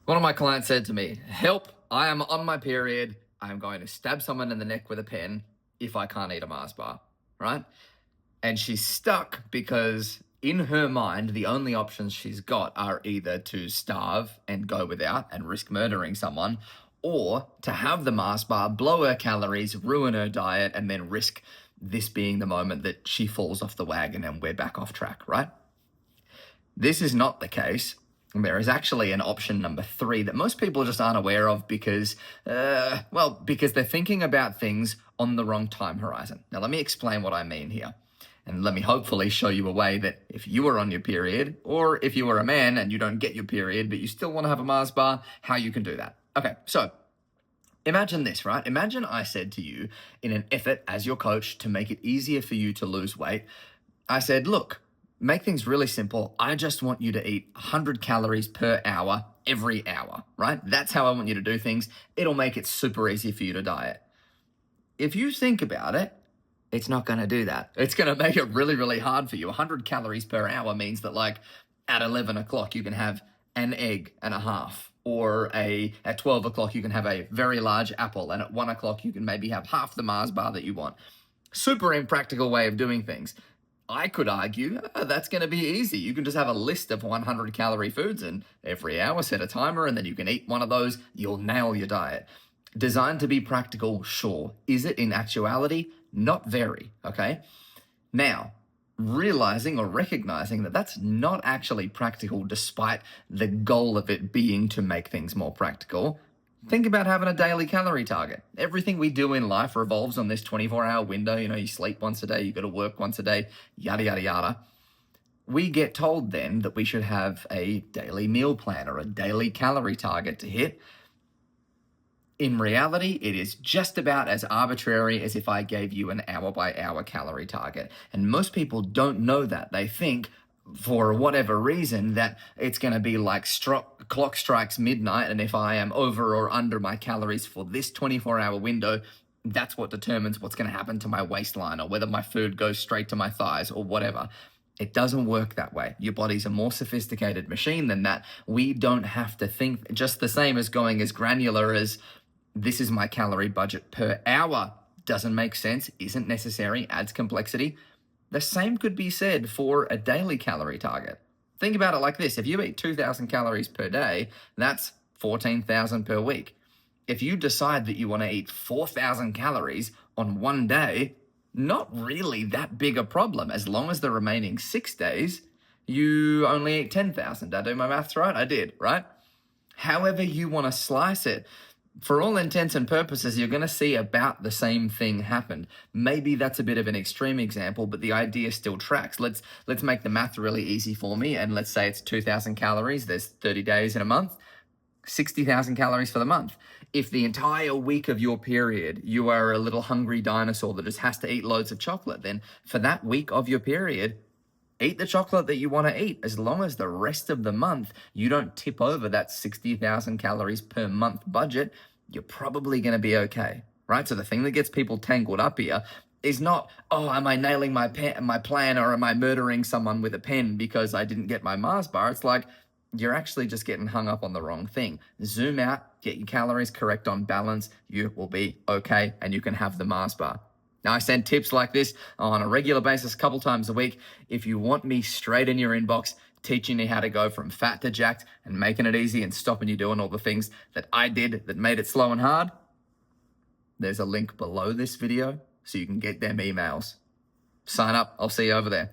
One of my clients said to me, "Help, I am on my period. I'm going to stab someone in the neck with a pen if I can't eat a Mars bar," right? And she's stuck because in her mind, the only options she's got are either to starve and go without and risk murdering someone, or to have the Mars bar, blow her calories, ruin her diet, and then risk this being the moment that she falls off the wagon and we're back off track, right? This is not the case. There is actually an option number three that most people just aren't aware of because, because they're thinking about things on the wrong time horizon. Now, let me explain what I mean here. And let me hopefully show you a way that if you were on your period, or if you were a man and you don't get your period, but you still want to have a Mars bar, how you can do that. Okay, so imagine this, right? Imagine I said to you, in an effort as your coach to make it easier for you to lose weight, I said, look, make things really simple. I just want you to eat 100 calories per hour every hour, right? That's how I want you to do things. It'll make it super easy for you to diet. If you think about it, it's not going to do that. It's going to make it really, really hard for you. 100 calories per hour means that, like, at 11 o'clock, you can have an egg and a half. Or at 12 o'clock, you can have a very large apple. And at 1 o'clock, you can maybe have half the Mars bar that you want. Super impractical way of doing things. I could argue that's going to be easy. You can just have a list of 100 calorie foods and every hour set a timer and then you can eat one of those. You'll nail your diet. Designed to be practical, sure. Is it in actuality? Not very, okay? Now, realizing or recognizing that that's not actually practical despite the goal of it being to make things more practical, think about having a daily calorie target. Everything we do in life revolves on this 24-hour window. You know, you sleep once a day, you got to work once a day, yada, yada, yada. We get told then that we should have a daily meal plan or a daily calorie target to hit. In reality, it is just about as arbitrary as if I gave you an hour-by-hour calorie target. And most people don't know that. They think, for whatever reason, that it's going to be like clock strikes midnight, and if I am over or under my calories for this 24-hour window, that's what determines what's going to happen to my waistline or whether my food goes straight to my thighs or whatever. It doesn't work that way. Your body's a more sophisticated machine than that. We don't have to think just the same as going as granular as this is my calorie budget per hour. Doesn't make sense, isn't necessary, adds complexity. The same could be said for a daily calorie target. Think about it like this. If you eat 2,000 calories per day, that's 14,000 per week. If you decide that you want to eat 4,000 calories on one day, not really that big a problem. As long as the remaining 6 days, you only eat 10,000. Did I do my maths right? I did, right? However you want to slice it, for all intents and purposes, you're going to see about the same thing happen. Maybe that's a bit of an extreme example, but the idea still tracks. Let's make the math really easy for me, and let's say it's 2,000 calories. There's 30 days in a month, 60,000 calories for the month. If the entire week of your period, you are a little hungry dinosaur that just has to eat loads of chocolate, then for that week of your period, eat the chocolate that you want to eat. As long as the rest of the month you don't tip over that 60,000 calories per month budget, you're probably going to be okay, right? So the thing that gets people tangled up here is not, oh, am I nailing my plan, or am I murdering someone with a pen because I didn't get my Mars bar? It's like, you're actually just getting hung up on the wrong thing. Zoom out, get your calories correct on balance. You will be okay, and you can have the Mars bar. Now, I send tips like this on a regular basis, a couple times a week. If you want me straight in your inbox, teaching you how to go from fat to jacked and making it easy and stopping you doing all the things that I did that made it slow and hard, there's a link below this video so you can get them emails. Sign up. I'll see you over there.